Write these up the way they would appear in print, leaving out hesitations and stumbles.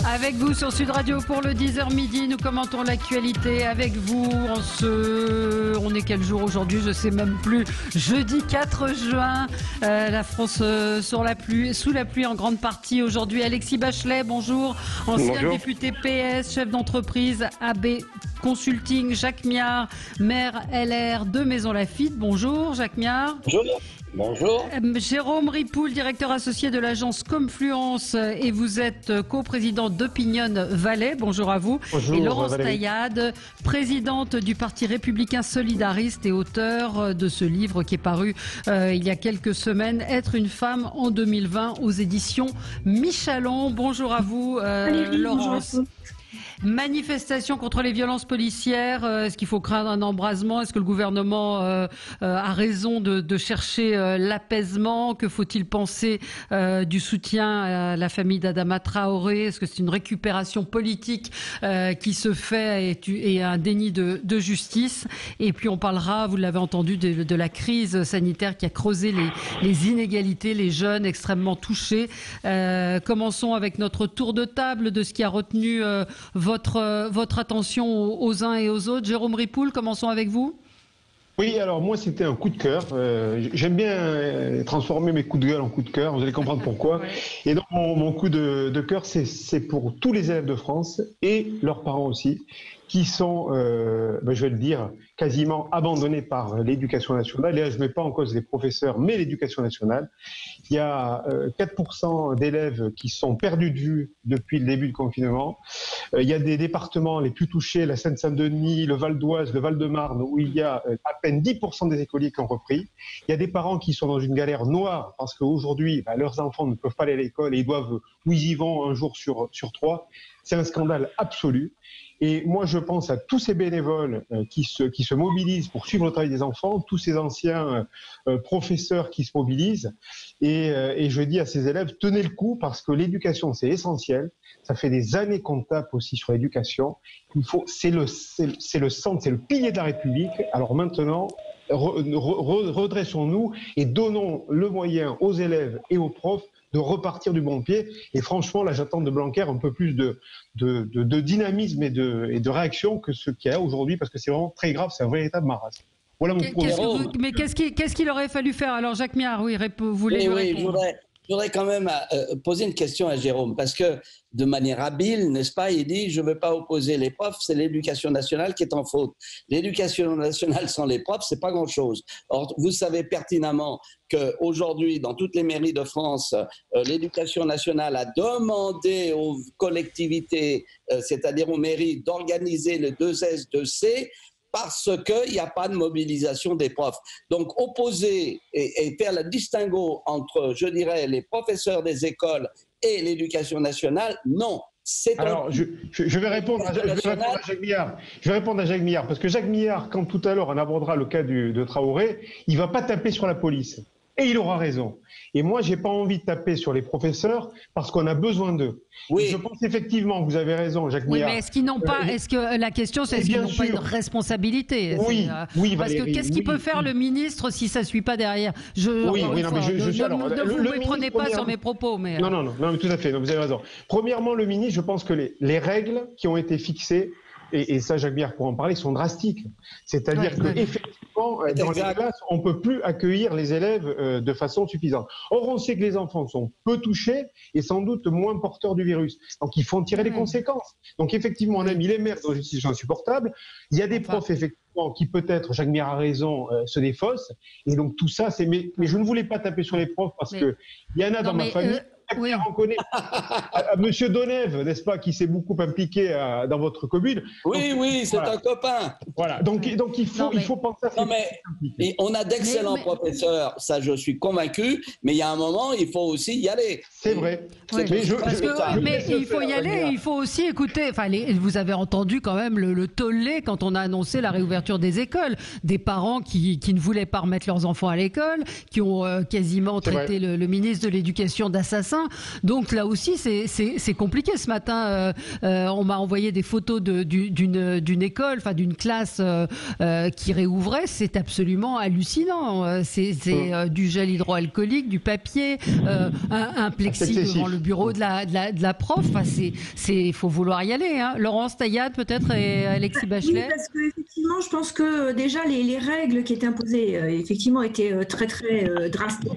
Avec vous sur Sud Radio pour le 10h midi, nous commentons l'actualité avec vous. On est quel jour aujourd'hui? Je sais même plus. Jeudi 4 juin, la France sous la pluie en grande partie. Aujourd'hui, Alexis Bachelet, bonjour. Ancien député PS, chef d'entreprise AB Consulting. Jacques Miard, maire LR de Maisons-Laffitte. Bonjour Jacques Miard. Bonjour. Bonjour. Jérôme Ripoul, directeur associé de l'agence Confluence, et vous êtes coprésident d'Opinion Valais. Bonjour à vous. Bonjour, et Laurence Valérie. Taillade, présidente du Parti républicain solidariste et auteur de ce livre qui est paru il y a quelques semaines, Être une femme en 2020 aux éditions Michalon. Bonjour à vous, Laurence. Manifestation contre les violences policières. Est-ce qu'il faut craindre un embrasement? Est-ce que le gouvernement a raison de chercher l'apaisement? Que faut-il penser du soutien à la famille d'Adama Traoré? Est-ce que c'est une récupération politique qui se fait et un déni de justice? Et puis on parlera, vous l'avez entendu, de la crise sanitaire qui a creusé les inégalités, les jeunes extrêmement touchés. Commençons avec notre tour de table de ce qui a retenu votre attention aux uns et aux autres. Jérôme Ripoul, commençons avec vous. Oui, alors moi c'était un coup de cœur. J'aime bien transformer mes coups de gueule en coups de cœur, vous allez comprendre pourquoi. Et donc mon coup de cœur, c'est pour tous les élèves de France et leurs parents aussi, qui sont, je vais le dire, quasiment abandonnés par l'éducation nationale. Et là, je ne mets pas en cause les professeurs, mais l'éducation nationale. Il y a 4% d'élèves qui sont perdus de vue depuis le début du confinement. Il y a des départements les plus touchés, la Seine-Saint-Denis, le Val d'Oise, le Val-de-Marne, où il y a à peine 10% des écoliers qui ont repris. Il y a des parents qui sont dans une galère noire parce qu'aujourd'hui, leurs enfants ne peuvent pas aller à l'école et ils doivent, ou ils y vont un jour sur 3. C'est un scandale absolu. Et moi, je pense à tous ces bénévoles qui se mobilisent pour suivre le travail des enfants, tous ces anciens professeurs qui se mobilisent. Et je dis à ces élèves, tenez le coup parce que l'éducation, c'est essentiel. Ça fait des années qu'on tape aussi sur l'éducation. C'est le centre, c'est le pilier de la République. Alors maintenant, redressons-nous et donnons le moyen aux élèves et aux profs de repartir du bon pied. Et franchement, là, j'attends de Blanquer un peu plus de dynamisme et de réaction que ce qu'il y a aujourd'hui, parce que c'est vraiment très grave, c'est un véritable marasme. Voilà mon premier. Mais qu'est-ce qu'il aurait fallu faire? Alors, Jacques Miard, oui, vous voulez lui répondre? Je voudrais quand même poser une question à Jérôme, parce que de manière habile, n'est-ce pas, il dit « je ne veux pas opposer les profs, c'est l'éducation nationale qui est en faute ». L'éducation nationale sans les profs, c'est pas grand-chose. Or, vous savez pertinemment qu'aujourd'hui, dans toutes les mairies de France, l'éducation nationale a demandé aux collectivités, c'est-à-dire aux mairies, d'organiser le 2S, 2C, parce qu'il n'y a pas de mobilisation des profs. Donc, opposer et faire le distinguo entre, je dirais, les professeurs des écoles et l'éducation nationale, non. Alors, je vais répondre à Jacques Miard. Je vais répondre à Jacques Miard, parce que Jacques Miard, quand tout à l'heure on abordera le cas de Traoré, il ne va pas taper sur la police. Et il aura raison. Et moi, j'ai pas envie de taper sur les professeurs parce qu'on a besoin d'eux. Oui. Je pense effectivement que vous avez raison, Jacques Miard. Oui, mais est-ce qu'ils n'ont pas, est-ce que la question c'est est-ce qu'ils n'ont pas une responsabilité? Oui, oui, parce Valérie, que qu'est-ce qu'il peut faire le ministre si ça suit pas derrière? Ne vous prenez pas sur mes propos, mais non, mais tout à fait. Non, vous avez raison. Premièrement, le ministre, je pense que les règles qui ont été fixées, et ça, Jacques Miard pourra en parler, sont drastiques. C'est-à-dire qu'effectivement, dans les classes, on ne peut plus accueillir les élèves de façon suffisante. Or, on sait que les enfants sont peu touchés et sans doute moins porteurs du virus. Donc, il faut en tirer les conséquences. Donc, effectivement, on a mis les maires dans une situation insupportable. Il y a des profs, effectivement, qui peut-être, Jacques Miard a raison, se défaussent. Et donc, tout ça, c'est... Mais je ne voulais pas taper sur les profs parce qu'il y en a dans ma famille... Oui. On connaît Monsieur Donève, n'est-ce pas, qui s'est beaucoup impliqué dans votre commune. Oui, donc, oui, c'est un copain. Voilà, donc il faut penser à ça. Et on a d'excellents professeurs, ça je suis convaincu, mais il y a un moment, il faut aussi y aller. C'est vrai. Oui. Mais il faut y aller, il faut aussi écouter. Enfin, vous avez entendu quand même le tollé quand on a annoncé la réouverture des écoles. Des parents qui ne voulaient pas remettre leurs enfants à l'école, qui ont quasiment traité le ministre de l'Éducation d'assassin. vaccin. Donc là aussi, c'est compliqué. Ce matin, on m'a envoyé des photos d'une école, enfin d'une classe qui réouvrait. C'est absolument hallucinant. C'est du gel hydroalcoolique, du papier, un plexi devant le bureau de la prof. Enfin, il faut vouloir y aller. Hein. Laurence Taillade, peut-être, et Alexis Bachelet. Oui, parce qu'effectivement, je pense que déjà les règles qui étaient imposées, effectivement, étaient très drastiques,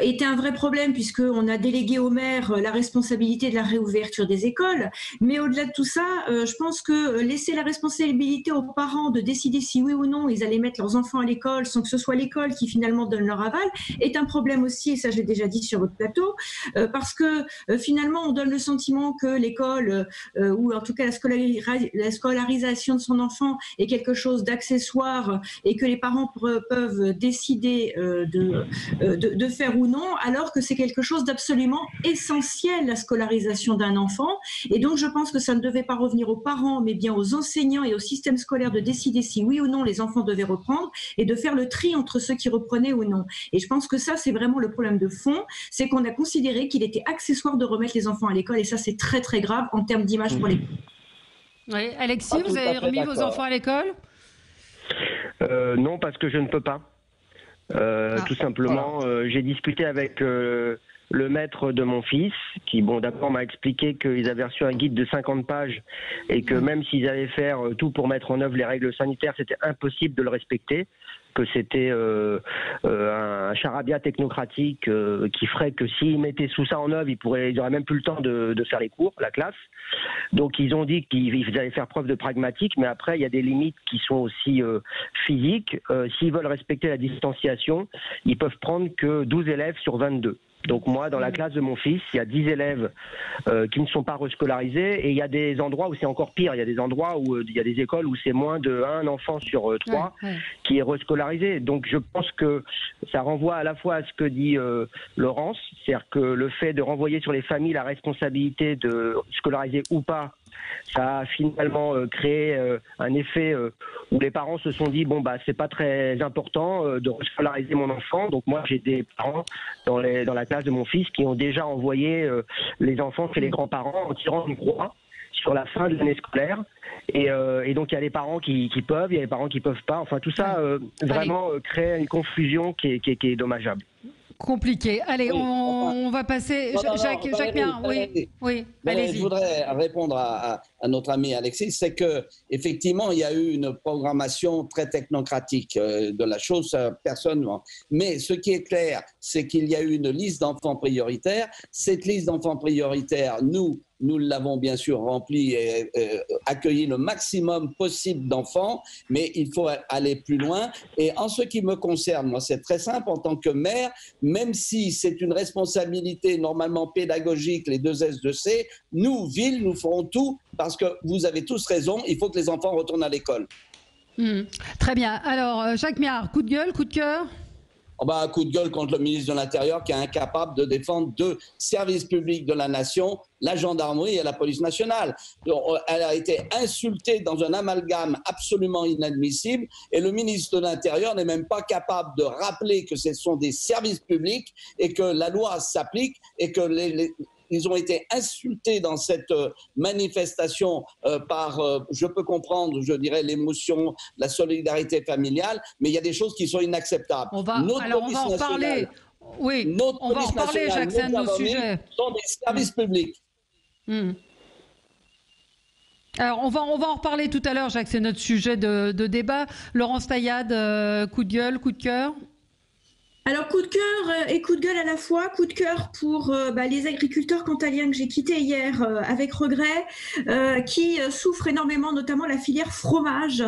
étaient un vrai problème puisqu'on a délégué au maire la responsabilité de la réouverture des écoles. Mais au-delà de tout ça, je pense que laisser la responsabilité aux parents de décider si oui ou non ils allaient mettre leurs enfants à l'école sans que ce soit l'école qui finalement donne leur aval est un problème aussi, et ça je l'ai déjà dit sur votre plateau, parce que finalement on donne le sentiment que l'école, ou en tout cas la scolarisation de son enfant est quelque chose d'accessoire et que les parents peuvent décider de faire ou non, alors que c'est quelque chose d'absolument essentiel, la scolarisation d'un enfant. Et donc je pense que ça ne devait pas revenir aux parents, mais bien aux enseignants et au système scolaire de décider si oui ou non les enfants devaient reprendre et de faire le tri entre ceux qui reprenaient ou non. Et je pense que ça, c'est vraiment le problème de fond, c'est qu'on a considéré qu'il était accessoire de remettre les enfants à l'école, et ça, c'est très très grave en termes d'image pour les parents. Oui, Alexis, vous avez remis vos enfants à l'école ? Non, parce que je ne peux pas. Tout simplement, j'ai discuté avec le maître de mon fils, qui, bon, d'abord m'a expliqué qu'ils avaient reçu un guide de 50 pages et que même s'ils allaient faire tout pour mettre en œuvre les règles sanitaires, c'était impossible de le respecter, que c'était un charabia technocratique qui ferait que s'ils mettaient tout ça en œuvre, ils n'auraient même plus le temps de faire les cours, la classe. Donc ils ont dit qu'ils allaient faire preuve de pragmatique, mais après il y a des limites qui sont aussi physiques. S'ils veulent respecter la distanciation, ils peuvent prendre que 12 élèves sur 22. Donc moi, dans la classe de mon fils, il y a 10 élèves qui ne sont pas rescolarisés, et il y a des endroits où c'est encore pire. Il y a des endroits où il y a des écoles où c'est moins de 1 enfant sur 3 qui est rescolarisé. Donc je pense que ça renvoie à la fois à ce que dit Laurence, c'est-à-dire que le fait de renvoyer sur les familles la responsabilité de scolariser ou pas, ça a finalement créé un effet où les parents se sont dit bon bah c'est pas très important de scolariser mon enfant. Donc moi j'ai des parents dans la classe de mon fils qui ont déjà envoyé les enfants chez les grands-parents en tirant une croix sur la fin de l'année scolaire. Et donc il y a les parents qui peuvent, il y a les parents qui peuvent pas. Enfin tout ça vraiment crée une confusion qui est dommageable. Compliqué. Allez, on va passer. Jacques Miard, oui. Allez-y. Je voudrais répondre à notre ami Alexis, c'est que effectivement il y a eu une programmation très technocratique de la chose, personne. Mais ce qui est clair, c'est qu'il y a eu une liste d'enfants prioritaires. Cette liste d'enfants prioritaires, nous l'avons bien sûr remplie et accueilli le maximum possible d'enfants, mais il faut aller plus loin. Et en ce qui me concerne, moi, c'est très simple en tant que maire, même si c'est une responsabilité normalement pédagogique, les 2S2C, nous, ville, nous ferons tout parce que vous avez tous raison, il faut que les enfants retournent à l'école. Très bien. Alors, Jacques Miard, coup de gueule, coup de cœur ? Un coup de gueule contre le ministre de l'Intérieur qui est incapable de défendre 2 services publics de la nation, la gendarmerie et la police nationale. Elle a été insultée dans un amalgame absolument inadmissible, et le ministre de l'Intérieur n'est même pas capable de rappeler que ce sont des services publics et que la loi s'applique et que ils ont été insultés dans cette manifestation par, je peux comprendre, je dirais, l'émotion, la solidarité familiale, mais il y a des choses qui sont inacceptables. On va en reparler. Oui, on va en reparler, Jacques, c'est un de nos sujets. Sont des services publics. Alors, on va en reparler tout à l'heure, Jacques, c'est notre sujet de débat. Laurence Taillade, coup de gueule, coup de cœur ? Alors, coup de cœur et coup de gueule à la fois. Coup de cœur pour les agriculteurs cantaliens que j'ai quittés hier avec regret, qui souffrent énormément, notamment la filière fromage,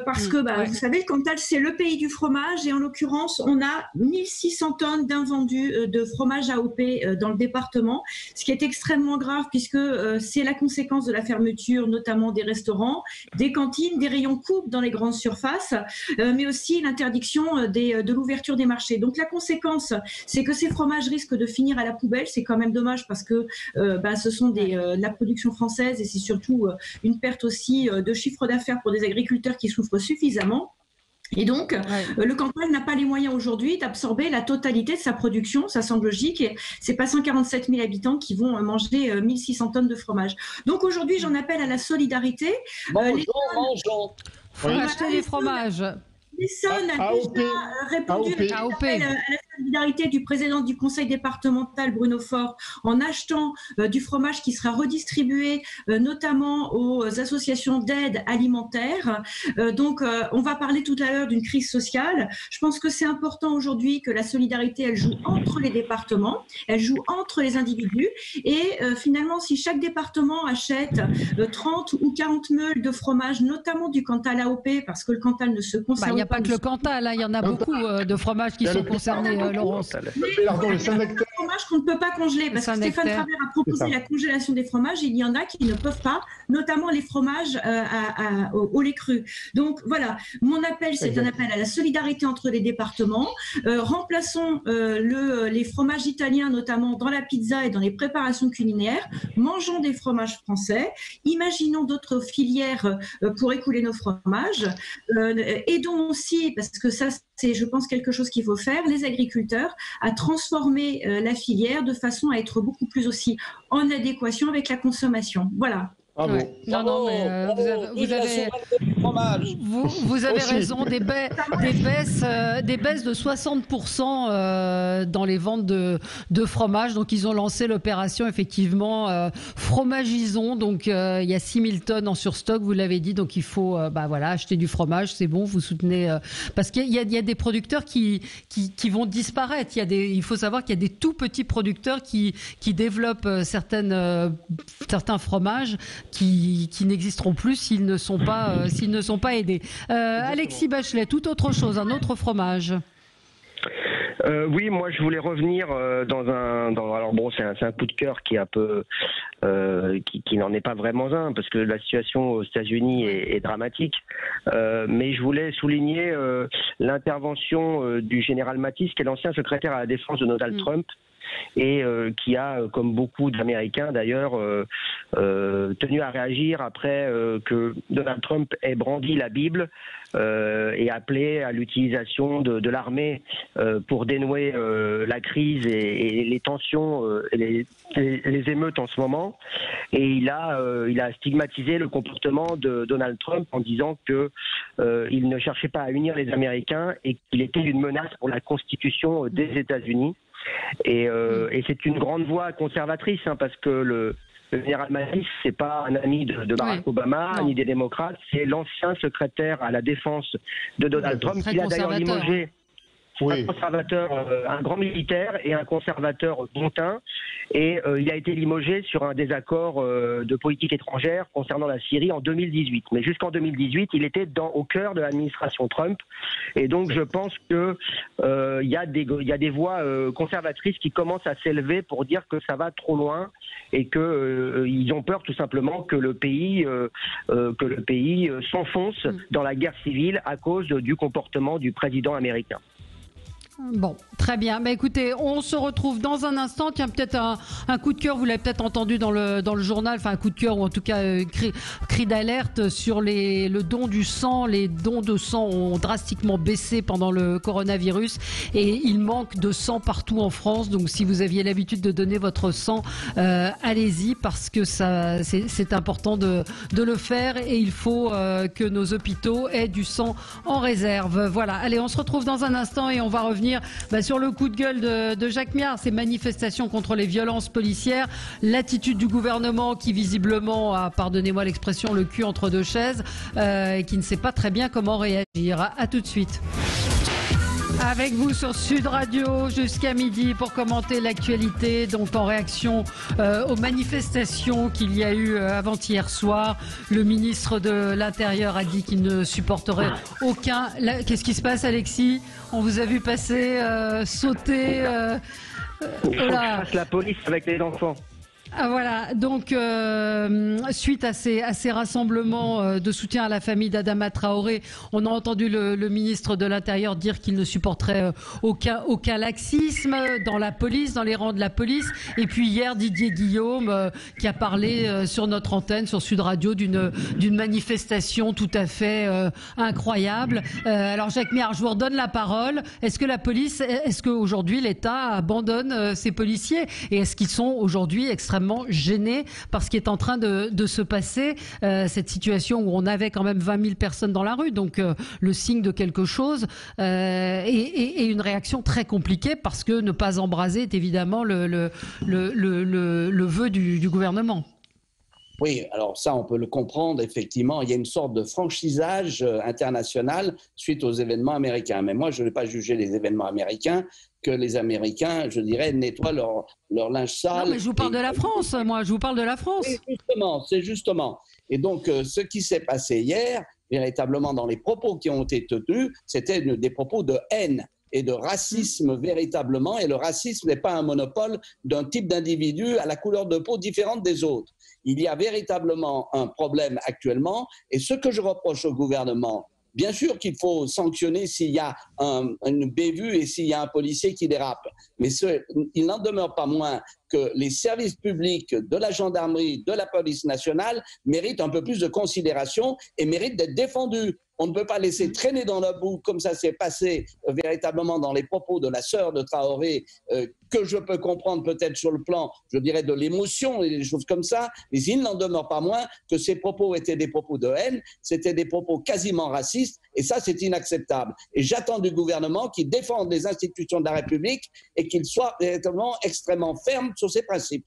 parce que vous savez, le Cantal, c'est le pays du fromage, et en l'occurrence, on a 1600 tonnes d'invendus de fromage AOP dans le département, ce qui est extrêmement grave puisque c'est la conséquence de la fermeture, notamment des restaurants, des cantines, des rayons coupes dans les grandes surfaces, mais aussi l'interdiction de l'ouverture des marchés. Donc la conséquence, c'est que ces fromages risquent de finir à la poubelle. C'est quand même dommage parce que ce sont de la production française, et c'est surtout une perte aussi de chiffre d'affaires pour des agriculteurs qui souffrent suffisamment. Et donc, le Cantal n'a pas les moyens aujourd'hui d'absorber la totalité de sa production, ça semble logique. Et c'est pas 147 000 habitants qui vont manger 1600 tonnes de fromage. Donc aujourd'hui, j'en appelle à la solidarité. Mangeons. Faut acheter les fromages. L'Essonne a déjà répondu à l'appel à la solidarité du président du conseil départemental Bruno Faure en achetant du fromage qui sera redistribué notamment aux associations d'aide alimentaire. Donc on va parler tout à l'heure d'une crise sociale. Je pense que c'est important aujourd'hui que la solidarité elle joue entre les départements, elle joue entre les individus et finalement si chaque département achète 30 ou 40 meules de fromage, notamment du Cantal AOP parce que le Cantal ne se conserve n'y a pas que le Cantal, il y en a beaucoup de fromages qui sont concernés, Laurence. Le fromage qu'on ne peut pas congeler, parce que Stéphane Travert a proposé la congélation des fromages, il y en a qui ne peuvent pas, notamment les fromages au lait cru. Donc voilà, mon appel, c'est un appel à la solidarité entre les départements. Remplaçons les fromages italiens, notamment dans la pizza et dans les préparations culinaires. Mangeons des fromages français. Imaginons d'autres filières pour écouler nos fromages. Aidons aussi, parce que ça, c'est, je pense, quelque chose qu'il faut faire, les agriculteurs, à transformer la filière de façon à être beaucoup plus aussi en adéquation avec la consommation. Voilà. Ouais. Non, mais vous avez raison, des baisses de 60% dans les ventes de fromage. Donc, ils ont lancé l'opération, effectivement, Fromagisons. Donc, il y a 6000 tonnes en surstock, vous l'avez dit. Donc, il faut acheter du fromage, c'est bon, vous soutenez. Parce qu'il y a des producteurs qui vont disparaître. Il faut savoir qu'il y a des tout petits producteurs qui développent certains fromages qui n'existeront plus s'ils ne sont pas aidés. Alexis Bachelet, tout autre chose, un autre fromage. Oui, moi je voulais revenir alors bon, c'est un coup de cœur qui est un peu qui n'en est pas vraiment un parce que la situation aux États-Unis est dramatique. Mais je voulais souligner l'intervention du général Mattis, qui est l'ancien secrétaire à la défense de Donald Trump. Et qui a, comme beaucoup d'Américains d'ailleurs, tenu à réagir après que Donald Trump ait brandi la Bible et appelé à l'utilisation de l'armée pour dénouer la crise et les tensions et les émeutes en ce moment. Et il a stigmatisé le comportement de Donald Trump en disant que il ne cherchait pas à unir les Américains et qu'il était une menace pour la Constitution des États-Unis. Et c'est une grande voix conservatrice, parce que le général Mattis, c'est pas un ami de Barack Obama, ni des démocrates, c'est l'ancien secrétaire à la défense de Donald Trump, qui a d'ailleurs limogé un conservateur, un grand militaire et un conservateur bon teint. Et il a été limogé sur un désaccord de politique étrangère concernant la Syrie en 2018. Mais jusqu'en 2018, il était au cœur de l'administration Trump. Et donc je pense que il y a des voix conservatrices qui commencent à s'élever pour dire que ça va trop loin et que ils ont peur tout simplement que le pays s'enfonce dans la guerre civile à cause du comportement du président américain. Bon, très bien. Mais écoutez, on se retrouve dans un instant. Tiens, peut-être un coup de cœur, vous l'avez peut-être entendu dans le journal, enfin un coup de cœur ou en tout cas cri d'alerte sur le don du sang. Les dons de sang ont drastiquement baissé pendant le coronavirus et il manque de sang partout en France. Donc si vous aviez l'habitude de donner votre sang, allez-y parce que c'est important de le faire et il faut que nos hôpitaux aient du sang en réserve. Voilà, allez, on se retrouve dans un instant et on va revenir sur le coup de gueule de Jacques Miard, ces manifestations contre les violences policières, l'attitude du gouvernement qui visiblement a, pardonnez-moi l'expression, le cul entre deux chaises et qui ne sait pas très bien comment réagir. À tout de suite. Avec vous sur Sud Radio jusqu'à midi pour commenter l'actualité, donc en réaction aux manifestations qu'il y a eu avant-hier soir. Le ministre de l'Intérieur a dit qu'il ne supporterait aucun... Qu'est-ce qui se passe, Alexis ? On vous a vu passer, sauter... Il faut que je fasse la police avec les enfants. Ah, voilà, donc suite à ces rassemblements de soutien à la famille d'Adama Traoré, on a entendu le ministre de l'Intérieur dire qu'il ne supporterait aucun laxisme dans la police, dans les rangs de la police. Et puis hier, Didier Guillaume qui a parlé sur notre antenne, sur Sud Radio, d'une manifestation tout à fait incroyable. Alors Jacques Méhard, je vous redonne la parole. Est-ce qu'aujourd'hui l'État abandonne ses policiers et est-ce qu'ils sont aujourd'hui extrêmement gênés par ce qui est en train de se passer, cette situation où on avait quand même 20 000 personnes dans la rue, donc le signe de quelque chose, et une réaction très compliquée parce que ne pas embraser est évidemment le vœu du gouvernement. Oui, alors ça, on peut le comprendre, effectivement. Il y a une sorte de franchisage international suite aux événements américains. Mais moi, je ne vais pas juger les événements américains, que les Américains, je dirais, nettoient leur linge sale. Non, mais je vous parle de la France, moi, je vous parle de la France. C'est justement. Et donc, ce qui s'est passé hier, véritablement, dans les propos qui ont été tenus, c'était des propos de haine et de racisme véritablement. Et le racisme n'est pas un monopole d'un type d'individu à la couleur de peau différente des autres. Il y a véritablement un problème actuellement. Et ce que je reproche au gouvernement, bien sûr qu'il faut sanctionner s'il y a une bévue et s'il y a un policier qui dérape. Mais il n'en demeure pas moins que les services publics de la gendarmerie, de la police nationale méritent un peu plus de considération et méritent d'être défendus. On ne peut pas laisser traîner dans la boue, comme ça s'est passé véritablement dans les propos de la sœur de Traoré, que je peux comprendre peut-être sur le plan, je dirais, de l'émotion et des choses comme ça, mais il n'en demeure pas moins que ces propos étaient des propos de haine, c'était des propos quasiment racistes, et ça c'est inacceptable. Et j'attends du gouvernement qu'il défende les institutions de la République et qu'il soit véritablement extrêmement ferme sur ses principes.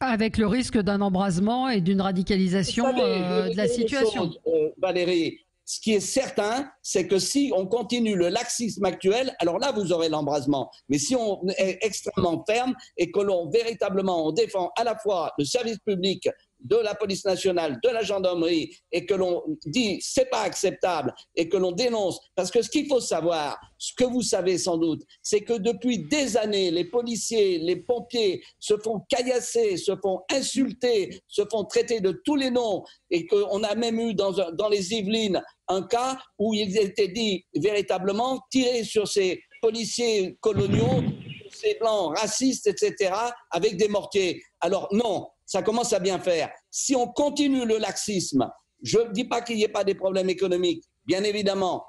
Avec le risque d'un embrasement et d'une radicalisation de la situation. Valérie, ce qui est certain, c'est que si on continue le laxisme actuel, alors là, vous aurez l'embrasement. Mais si on est extrêmement ferme et que l'on véritablement, on défend à la fois le service public de la police nationale, de la gendarmerie, et que l'on dit c'est pas acceptable et que l'on dénonce, parce que ce qu'il faut savoir, ce que vous savez sans doute, c'est que depuis des années, les policiers, les pompiers se font caillasser, se font insulter, se font traiter de tous les noms, et qu'on a même eu dans les Yvelines un cas où ils étaient dit véritablement tirés sur ces policiers coloniaux, ces blancs racistes, etc., avec des mortiers. Alors non, ça commence à bien faire. Si on continue le laxisme, je ne dis pas qu'il n'y ait pas des problèmes économiques, bien évidemment,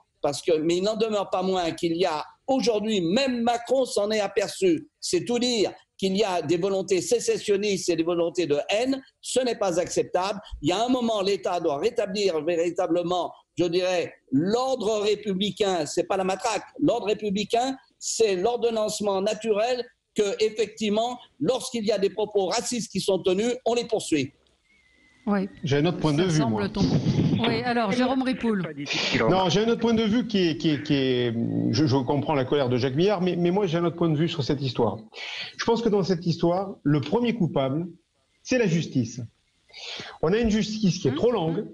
mais il n'en demeure pas moins qu'il y a aujourd'hui, même Macron s'en est aperçu, c'est tout dire, qu'il y a des volontés sécessionnistes et des volontés de haine, ce n'est pas acceptable. Il y a un moment, l'État doit rétablir véritablement, je dirais, l'ordre républicain, c'est pas la matraque, l'ordre républicain, c'est l'ordonnancement naturel que, effectivement, lorsqu'il y a des propos racistes qui sont tenus, on les poursuit. Oui. J'ai un autre point de vue, moi. Oui, alors, Jérôme Ripoul. Non, j'ai un autre point de vue qui est je comprends la colère de Jacques Méhard, mais moi, j'ai un autre point de vue sur cette histoire. Je pense que dans cette histoire, le premier coupable, c'est la justice. On a une justice qui est trop longue,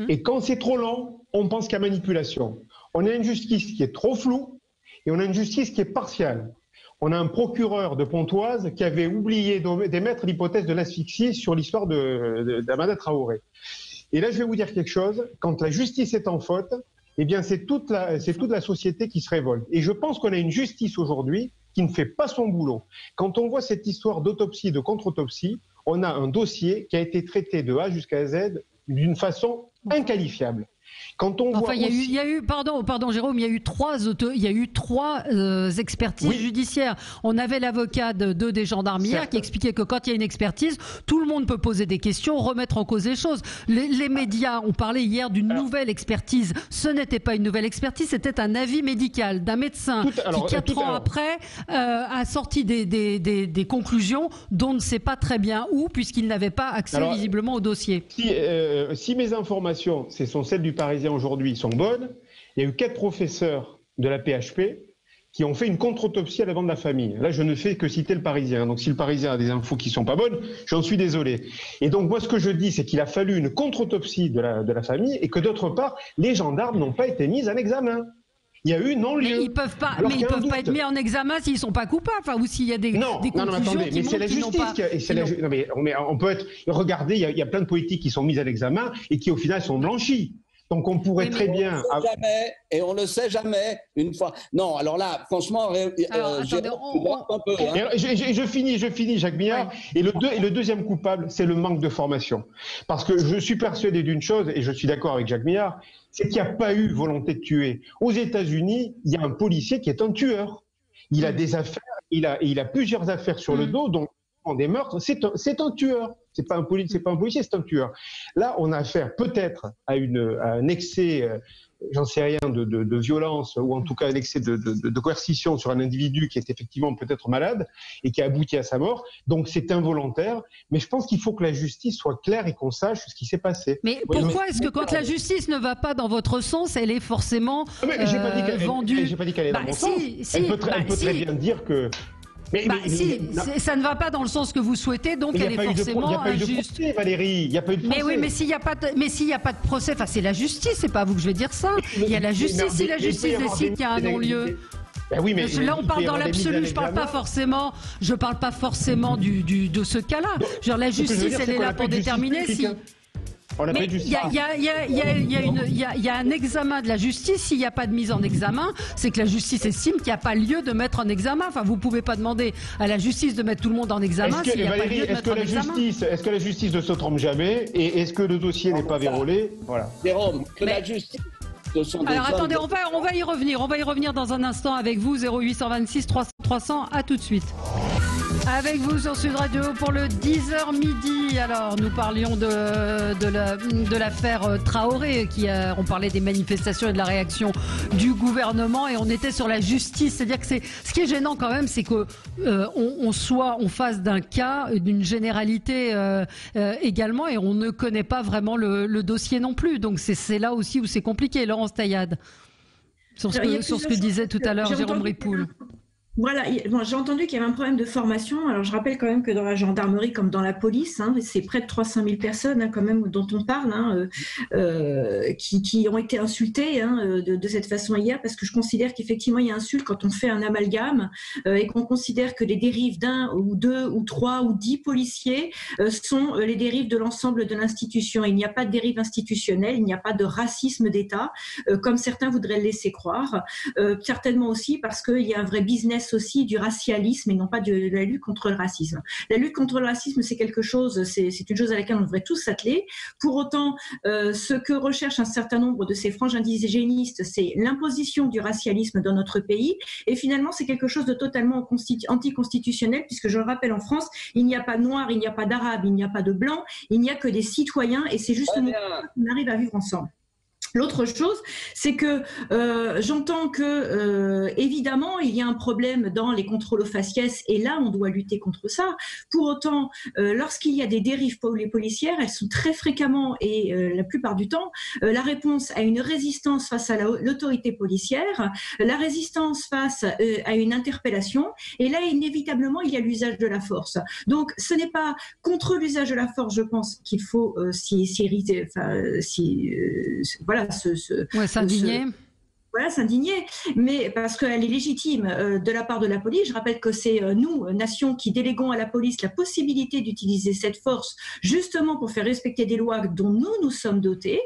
et quand c'est trop long, on pense qu'il y a manipulation. On a une justice qui est trop floue, et on a une justice qui est partiale. On a un procureur de Pontoise qui avait oublié d'émettre l'hypothèse de l'asphyxie sur l'histoire d'Amada Traoré. Et là, je vais vous dire quelque chose. Quand la justice est en faute, eh bien, c'est toute la société qui se révolte. Et je pense qu'on a une justice aujourd'hui qui ne fait pas son boulot. Quand on voit cette histoire d'autopsie, de contre-autopsie, on a un dossier qui a été traité de A jusqu'à Z d'une façon inqualifiable. Quand on voit il y a eu, pardon Jérôme, il y a eu trois expertises judiciaires. On avait l'avocat des gendarmes hier qui expliquait que quand il y a une expertise, tout le monde peut poser des questions, remettre en cause les choses. Les médias ont parlé hier d'une nouvelle expertise. Ce n'était pas une nouvelle expertise, c'était un avis médical d'un médecin qui 4 ans après a sorti des conclusions dont on ne sait pas très bien où, puisqu'il n'avait pas accès visiblement au dossier. Si mes informations, ce sont celles du Parisien aujourd'hui, sont bonnes, il y a eu 4 professeurs de la PHP qui ont fait une contre-autopsie à la bande de la famille. Là, je ne fais que citer le Parisien. Donc, si le Parisien a des infos qui ne sont pas bonnes, j'en suis désolé. Et donc, moi, ce que je dis, c'est qu'il a fallu une contre-autopsie de la famille et que, d'autre part, les gendarmes n'ont pas été mis en examen. il y a eu non-lieu. Mais ils peuvent pas, être mis en examen s'ils sont pas coupables, enfin, ou s'il y a des conclusions attendez, qui mais c'est la justice. Non, mais on peut être. Regardez, il y a plein de politiques qui sont mises à l'examen et qui au final sont blanchies. Donc on pourrait très bien. On ne sait jamais une fois. Non, alors là, franchement, je finis, Jacques Millard. Ouais. Et le deuxième coupable, c'est le manque de formation. Parce que je suis persuadé d'une chose, et je suis d'accord avec Jacques Millard, c'est qu'il n'y a pas eu volonté de tuer. Aux États-Unis, il y a un policier qui est un tueur. Il a des affaires, il a plusieurs affaires sur le dos, donc des meurtres. C'est un tueur. C'est pas un policier, c'est un tueur. Là, on a affaire peut-être à un excès, j'en sais rien, de violence, ou en tout cas un excès de coercition sur un individu qui est effectivement peut-être malade et qui a abouti à sa mort. Donc c'est involontaire. Mais je pense qu'il faut que la justice soit claire et qu'on sache ce qui s'est passé. Mais pourquoi est-ce que quand la justice ne va pas dans votre sens, elle est forcément vendue? J'ai pas dit qu'elle est dans mon sens. Elle peut très bien dire que... ça ne va pas dans le sens que vous souhaitez, donc elle est forcément injuste. Il n'y a pas eu de procès, Valérie. Il n'y a pas eu de procès. Mais oui, mais s'il n'y a pas de procès, enfin c'est la justice, c'est pas à vous que je vais dire ça. Il y a la justice, si la justice décide qu'il y a un non-lieu. Oui, mais là, on parle dans l'absolu. Je parle pas forcément de ce cas-là. Genre la justice, elle est là pour déterminer si. Mais il y a un examen de la justice. S'il n'y a pas de mise en examen, c'est que la justice estime qu'il n'y a pas lieu de mettre en examen. Enfin, vous ne pouvez pas demander à la justice de mettre tout le monde en examen s'il n'y a pas lieu de mettre en examen. Est-ce que la justice ne se trompe jamais? Et est-ce que le dossier n'est pas vérolé? Voilà. Jérôme, la justice... Alors attendez, on va y revenir. On va y revenir dans un instant avec vous. 0826 300 300. À tout de suite. Avec vous sur Sud Radio pour le 10h midi. Alors, nous parlions de l'affaire Traoré, on parlait des manifestations et de la réaction du gouvernement, et on était sur la justice. C'est-à-dire que ce qui est gênant quand même, c'est que on fasse d'un cas, d'une généralité également, et on ne connaît pas vraiment le dossier non plus. Donc c'est là aussi où c'est compliqué. Laurence Taillade, sur ce que disait tout à l'heure Jérôme Ripoul. Voilà, j'ai entendu qu'il y avait un problème de formation. Alors, je rappelle quand même que dans la gendarmerie comme dans la police, c'est près de 300 000 personnes quand même dont on parle, qui ont été insultées de cette façon hier, parce que je considère qu'effectivement, il y a insulte quand on fait un amalgame et qu'on considère que les dérives d'un ou deux ou trois ou 10 policiers sont les dérives de l'ensemble de l'institution. Il n'y a pas de dérive institutionnelle, il n'y a pas de racisme d'État, comme certains voudraient le laisser croire. Certainement aussi parce qu'il y a un vrai business aussi du racialisme et non pas de la lutte contre le racisme. La lutte contre le racisme, c'est quelque chose, c'est une chose à laquelle on devrait tous s'atteler. Pour autant, ce que recherche un certain nombre de ces franges indigénistes, c'est l'imposition du racialisme dans notre pays. Et finalement, c'est quelque chose de totalement anticonstitutionnel, puisque je le rappelle, en France, il n'y a pas de noirs, il n'y a pas d'arabes, il n'y a pas de blancs, il n'y a que des citoyens, et c'est justement qu'on arrive à vivre ensemble. L'autre chose, c'est que j'entends que, évidemment, il y a un problème dans les contrôles aux faciès, et là, on doit lutter contre ça. Pour autant, lorsqu'il y a des dérives policières, elles sont très fréquemment, et la plupart du temps, la réponse à une résistance face à l'autorité policière, la résistance face à une interpellation, et là, inévitablement, il y a l'usage de la force. Donc, ce n'est pas contre l'usage de la force, je pense, qu'il faut s'indigner. Voilà, s'indigner, mais parce qu'elle est légitime de la part de la police. Je rappelle que c'est nous, nation, qui déléguons à la police la possibilité d'utiliser cette force justement pour faire respecter des lois dont nous sommes dotés.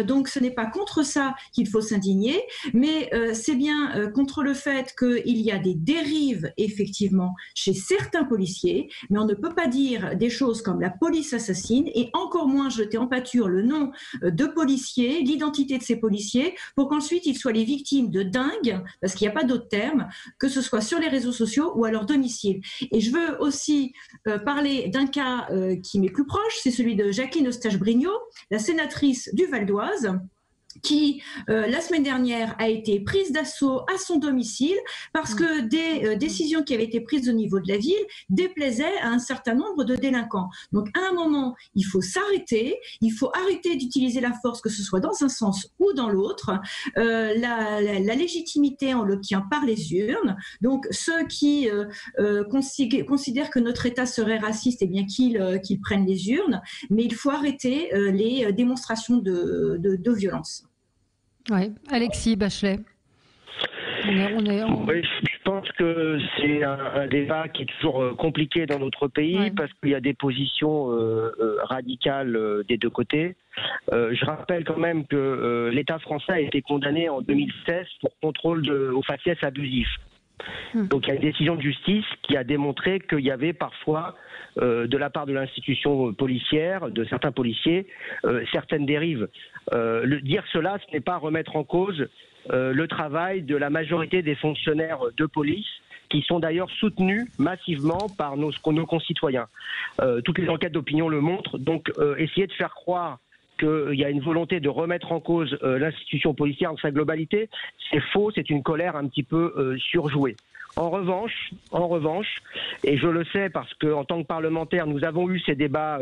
Donc ce n'est pas contre ça qu'il faut s'indigner, mais c'est bien contre le fait qu'il y a des dérives effectivement chez certains policiers, mais on ne peut pas dire des choses comme la police assassine et encore moins jeter en pâture le nom de policiers, l'identité de ces policiers, pour qu'ensuite ils soient les victimes de dingues, parce qu'il n'y a pas d'autre terme, que ce soit sur les réseaux sociaux ou à leur domicile. Et je veux aussi parler d'un cas qui m'est plus proche, c'est celui de Jacqueline Eustache-Brinio, la sénatrice du Val d'Oise, qui, la semaine dernière, a été prise d'assaut à son domicile parce que des décisions qui avaient été prises au niveau de la ville déplaisaient à un certain nombre de délinquants. Donc, à un moment, il faut s'arrêter, il faut arrêter d'utiliser la force, que ce soit dans un sens ou dans l'autre. La légitimité, on l'obtient par les urnes. Donc, ceux qui considèrent que notre État serait raciste, eh bien qu'ils prennent les urnes, mais il faut arrêter les démonstrations de violence. Oui, Alexis Bachelet. Oui, je pense que c'est un débat qui est toujours compliqué dans notre pays parce qu'il y a des positions radicales des deux côtés. Je rappelle quand même que l'État français a été condamné en 2016 pour contrôle au faciès abusif. Donc il y a une décision de justice qui a démontré qu'il y avait parfois, de la part de l'institution policière, de certains policiers, certaines dérives. Dire cela, ce n'est pas remettre en cause le travail de la majorité des fonctionnaires de police, qui sont d'ailleurs soutenus massivement par nos concitoyens. Toutes les enquêtes d'opinion le montrent, donc essayer de faire croire qu'il y a une volonté de remettre en cause l'institution policière dans sa globalité, c'est faux, c'est une colère un petit peu surjouée. En revanche, et je le sais parce qu'en tant que parlementaire, nous avons eu ces débats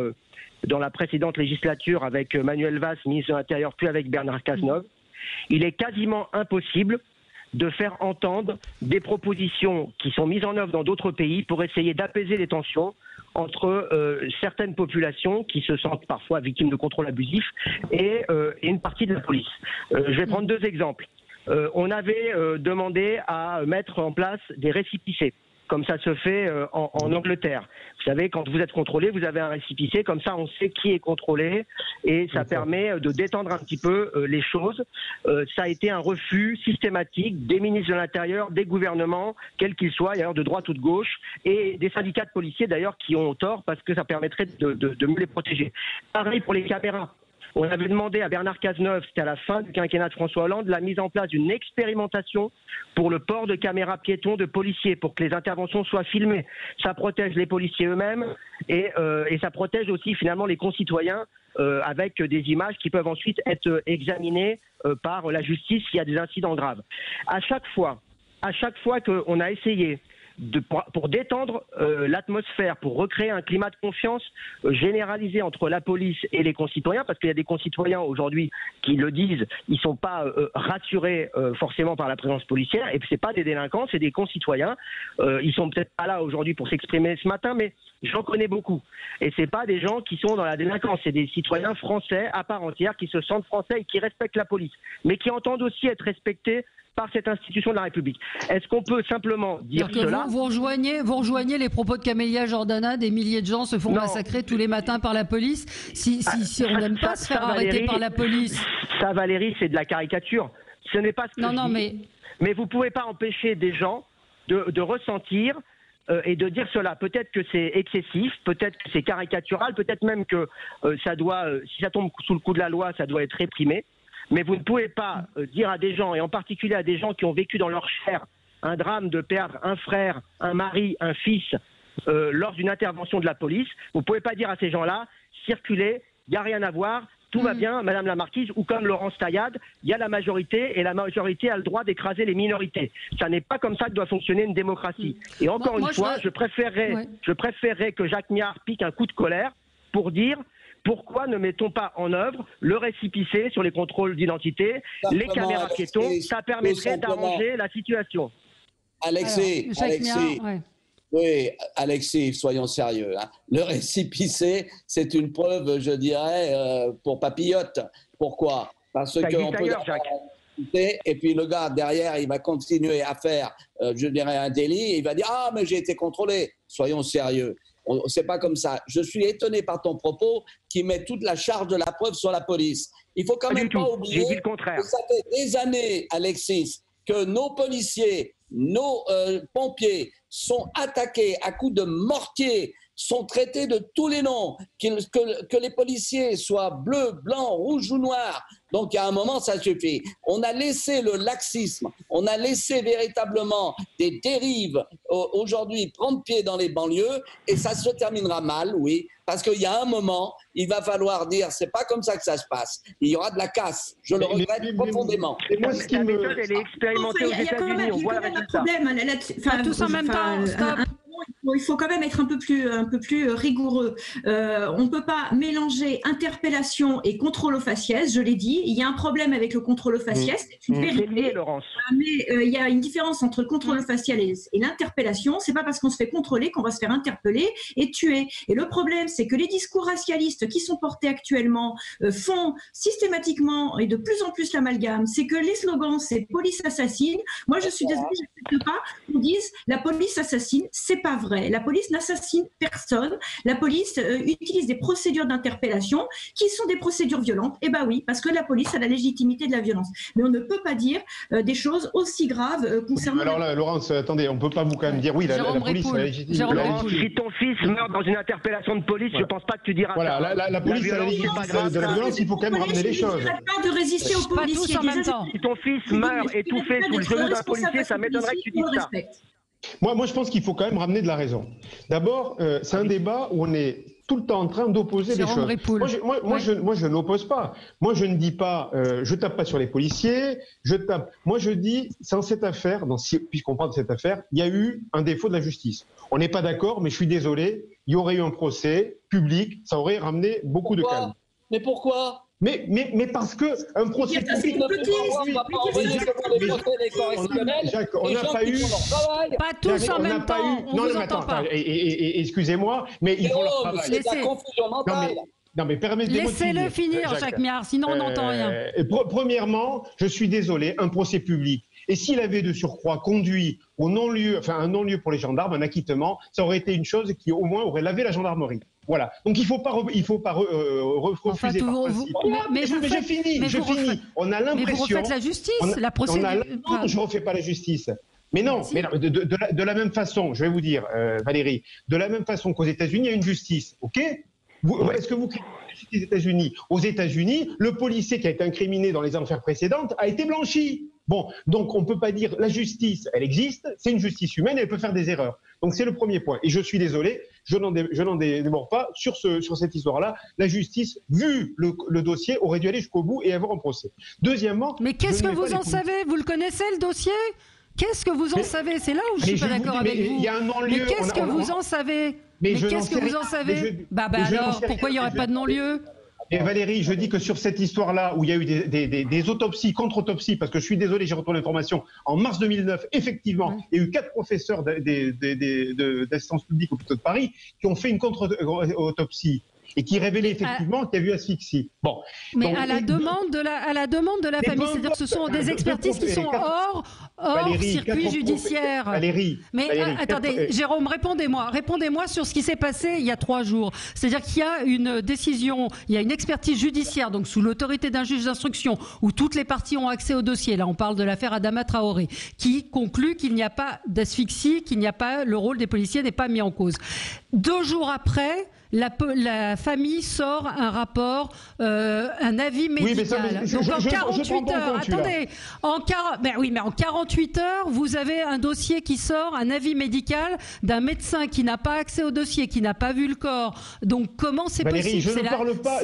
dans la précédente législature avec Manuel Valls, ministre de l'Intérieur, puis avec Bernard Cazeneuve, il est quasiment impossible de faire entendre des propositions qui sont mises en œuvre dans d'autres pays pour essayer d'apaiser les tensions entre certaines populations qui se sentent parfois victimes de contrôle abusif et une partie de la police. Je vais prendre deux exemples. On avait demandé à mettre en place des récipicés, comme ça se fait en Angleterre. Vous savez, quand vous êtes contrôlé, vous avez un récipicé, comme ça on sait qui est contrôlé et ça permet de détendre un petit peu les choses. Ça a été un refus systématique des ministres de l'Intérieur, des gouvernements, quels qu'ils soient, d'ailleurs de droite ou de gauche, et des syndicats de policiers d'ailleurs qui ont tort parce que ça permettrait de mieux les protéger. Pareil pour les caméras. On avait demandé à Bernard Cazeneuve, c'était à la fin du quinquennat de François Hollande, la mise en place d'une expérimentation pour le port de caméras piétons de policiers, pour que les interventions soient filmées. Ça protège les policiers eux-mêmes et ça protège aussi finalement les concitoyens avec des images qui peuvent ensuite être examinées par la justice s'il y a des incidents graves. À chaque fois qu'on a essayé pour détendre l'atmosphère, pour recréer un climat de confiance généralisé entre la police et les concitoyens, parce qu'il y a des concitoyens aujourd'hui qui le disent, ils ne sont pas rassurés forcément par la présence policière, et puis ce n'est pas des délinquants, c'est des concitoyens. Ils ne sont peut-être pas là aujourd'hui pour s'exprimer ce matin, mais j'en connais beaucoup. Et ce n'est pas des gens qui sont dans la délinquance, c'est des citoyens français à part entière qui se sentent français et qui respectent la police, mais qui entendent aussi être respectés par cette institution de la République. Est-ce qu'on peut simplement dire cela? Vous rejoignez les propos de Camélia Jordana, des milliers de gens se font massacrer tous les matins par la police. Si on n'aime pas se faire arrêter par la police. Ça, Valérie, c'est de la caricature. Ce n'est pas ce que je dis. Mais vous ne pouvez pas empêcher des gens de ressentir et de dire cela. Peut-être que c'est excessif, peut-être que c'est caricatural, peut-être même que ça doit, si ça tombe sous le coup de la loi, ça doit être réprimé. Mais vous ne pouvez pas dire à des gens, et en particulier à des gens qui ont vécu dans leur chair un drame de perdre un frère, un mari, un fils lors d'une intervention de la police, vous ne pouvez pas dire à ces gens-là, circulez, il n'y a rien à voir, tout va bien, Madame la Marquise, ou comme Laurence Taillade, il y a la majorité et la majorité a le droit d'écraser les minorités. Ça n'est pas comme ça que doit fonctionner une démocratie. Et encore une fois, je préférerais que Jacques Miard pique un coup de colère pour dire... Pourquoi ne mettons pas en œuvre le récipicé sur les contrôles d'identité, les caméras piétons? Ça permettrait d'arranger la situation. Alexis, soyons sérieux. Hein. Le récipicé, c'est une preuve, je dirais, pour papillote. Pourquoi? Parce qu'on peut et puis le gars derrière, il va continuer à faire, je dirais, un délit. Et il va dire « Ah, mais j'ai été contrôlé ». Soyons sérieux. C'est pas comme ça. Je suis étonné par ton propos qui met toute la charge de la preuve sur la police. Il faut quand même pas oublier que ça fait des années, Alexis, que nos policiers, nos pompiers sont attaqués à coups de mortier, sont traités de tous les noms, que les policiers soient bleus, blancs, rouges ou noirs. Donc, il y a un moment, ça suffit. On a laissé le laxisme, on a laissé véritablement des dérives aujourd'hui prendre pied dans les banlieues et ça se terminera mal, oui, parce qu'il y a un moment, il va falloir dire, c'est pas comme ça que ça se passe. Il y aura de la casse. Je le regrette profondément. Et moi, la méthode, elle est expérimentée aux États-Unis. On voit le résultat. Tous en même temps. il faut quand même être un peu plus rigoureux. On ne peut pas mélanger interpellation et contrôle au faciès, je l'ai dit. Il y a un problème avec le contrôle au faciès. C'est lié, Laurence. Mais il y a une différence entre le contrôle au facial et l'interpellation. C'est pas parce qu'on se fait contrôler qu'on va se faire interpeller et tuer. Et le problème, c'est que les discours racialistes qui sont portés actuellement font systématiquement et de plus en plus l'amalgame. C'est que les slogans, c'est police assassine. Moi, je suis désolée, je n'accepte pas qu'on dise la police assassine. C'est pas vrai. La police n'assassine personne. La police utilise des procédures d'interpellation qui sont des procédures violentes. Eh bien oui, parce que la police a la légitimité de la violence. Mais on ne peut pas dire des choses aussi graves concernant... Alors là, Laurence, attendez, on ne peut pas vous quand même dire, oui, la police a la légitimité. Laurence, si ton fils meurt dans une interpellation de police, je ne pense pas que tu diras ça. Voilà, la police a la légitimité de la violence, il faut quand même ramener les choses. Pas de résister aux policiers. Si ton fils meurt étouffé sous le genou d'un policier, ça m'étonnerait que tu dises ça. Moi, je pense qu'il faut quand même ramener de la raison. D'abord, c'est un débat où on est tout le temps en train d'opposer des choses. Moi, je n'oppose pas. Moi, je ne dis pas, je tape pas sur les policiers, je tape. Moi, je dis, dans cette affaire, puisqu'on parle de cette affaire, il y a eu un défaut de la justice. On n'est pas d'accord, mais je suis désolé, il y aurait eu un procès public, ça aurait ramené beaucoup de calme. Mais pourquoi ? Mais parce que un procès public, Jacques, on n'a pas eu. Pas tous en même temps. On vous entend pas. Excusez-moi, mais ils font leur travail. C'est la confusion mentale. Non, mais permettez-moi de finir. Laissez-le finir, Jacques Miard, sinon on n'entend rien. Premièrement, je suis désolé, un procès public. Et s'il avait de surcroît conduit au non-lieu, enfin un non-lieu pour les gendarmes, un acquittement, ça aurait été une chose qui au moins aurait lavé la gendarmerie. Voilà. Donc il faut pas refuser par principe. Mais je finis. On a l'impression. Mais vous refaites la justice, la procédure. Non, je refais pas la justice. Mais non, de la même façon, je vais vous dire, Valérie, de la même façon qu'aux États-Unis, il y a une justice, ok ? Est-ce que vous critiquez la justice des États-Unis ? Aux États-Unis, le policier qui a été incriminé dans les affaires précédentes a été blanchi. Bon, donc on ne peut pas dire la justice, elle existe, c'est une justice humaine, elle peut faire des erreurs. Donc c'est le premier point. Et je suis désolé, je n'en démords pas sur cette histoire-là. La justice, vu le dossier, aurait dû aller jusqu'au bout et avoir un procès. Deuxièmement... Mais qu'est-ce que vous en savez ? Vous le connaissez, le dossier ? Qu'est-ce que vous en savez ? C'est là où je ne suis pas d'accord avec vous. Il y a un non-lieu. Mais qu'est-ce que vous en savez ? Mais qu'est-ce que vous en savez ? Alors, pourquoi il n'y aurait pas de non-lieu ? Et Valérie, je dis que sur cette histoire-là, où il y a eu des autopsies, contre-autopsies, parce que je suis désolé, j'ai retrouvé l'information, en mars 2009, effectivement, il y a eu 4 professeurs d'assistance publique au hôpital de Paris qui ont fait une contre-autopsie et qui révélait effectivement qu'il y a eu asphyxie. Bon. Mais donc, à la demande de la famille, c'est-à-dire que ce sont des expertises qui sont hors circuit judiciaire. Valérie, attendez, Jérôme, répondez-moi sur ce qui s'est passé il y a 3 jours. C'est-à-dire qu'il y a une décision, il y a une expertise judiciaire, donc sous l'autorité d'un juge d'instruction, où toutes les parties ont accès au dossier. Là, on parle de l'affaire Adama Traoré, qui conclut qu'il n'y a pas d'asphyxie, le rôle des policiers n'est pas mis en cause. 2 jours après, la famille sort un rapport, un avis médical. Donc en 48 heures, attendez, en 48 heures, vous avez un dossier qui sort, un avis médical d'un médecin qui n'a pas accès au dossier, qui n'a pas vu le corps. Donc comment c'est possible ? Valérie, je ne parle pas,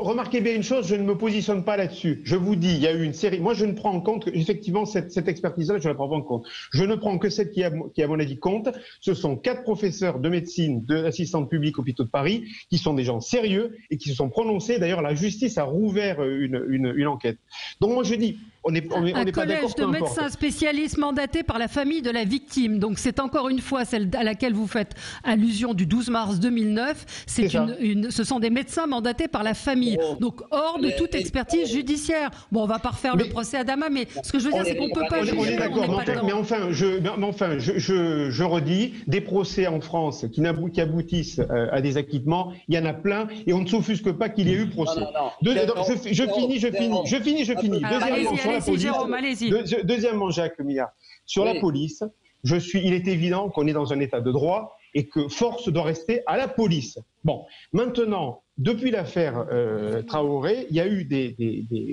remarquez bien une chose, je ne me positionne pas là-dessus. Je vous dis, il y a eu une série, moi je ne prends en compte, effectivement, cette expertise-là, je ne la prends pas en compte. Je ne prends que celle qui, à mon avis, compte. Ce sont 4 professeurs de médecine, d'assistante publique au hôpital de Paris, qui sont des gens sérieux et qui se sont prononcés. D'ailleurs, la justice a rouvert une enquête. Donc moi je dis, on n'est pas d'accord. Un collège de médecins spécialistes mandatés par la famille de la victime. Donc c'est encore une fois celle à laquelle vous faites allusion du 12 mars 2009. Ce sont des médecins mandatés par la famille. Donc hors de toute expertise judiciaire. Bon, on va pas refaire le procès Adama, mais ce que je veux dire, c'est qu'on peut pas juger. On est d'accord. Mais enfin, je redis, des procès en France qui aboutissent à des acquittements, il y en a plein, et on ne s'offusque pas qu'il y ait eu procès. Je finis. Deuxièmement, Jacques Miard, sur la police, il est évident qu'on est dans un état de droit et que force doit rester à la police. Bon, maintenant, depuis l'affaire Traoré, il y a eu